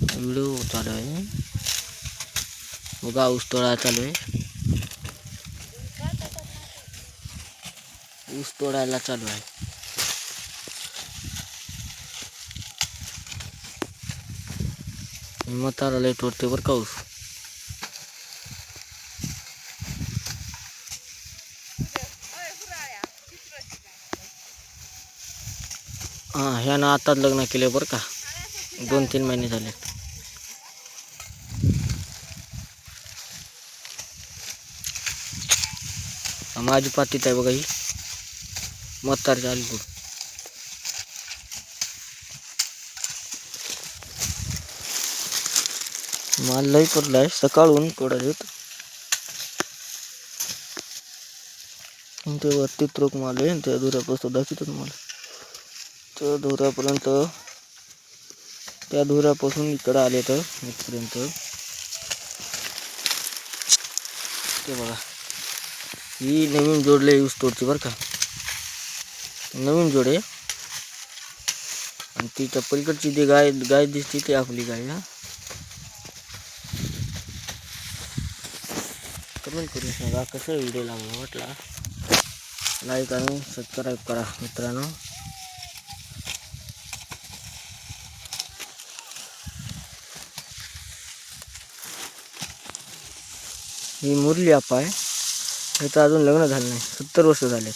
Video चालू आहे बघा, ऊस तोडा चालू आहे. ऊस तोडायला चालू आहे. म्हातारा लय तोडते बरं का ऊस. हां, ह्यानं आताच लग्न केले बरं का, 2-3 महिने झाले. माझी पातीत आहे बघा ही म्हातारी आली बघ. माल लई पडलाय, सकाळून तोडायला ते वरती त्रोक माल आहे. त्या धुऱ्यापासून दाखवतो मला, त्या धुऱ्यापर्यंत, त्या धुऱ्यापासून इकडं आले तर इथपर्यंत. ते बघा, ही नवीन जोडले ऊस तोडची बरं का, नवीन जोडे. आणि तिच्या पलीकडची जी गाय दिसते ती आपली गाय. हा, कमेंट करून सांगा कसं व्हिडिओ लागला वाटला. लाईक आणि सबस्क्राईब करा मित्रांनो. ही मुरली आपा आहे, ह्याचं अजून लग्न झालं नाही, 70 वर्ष झालेत.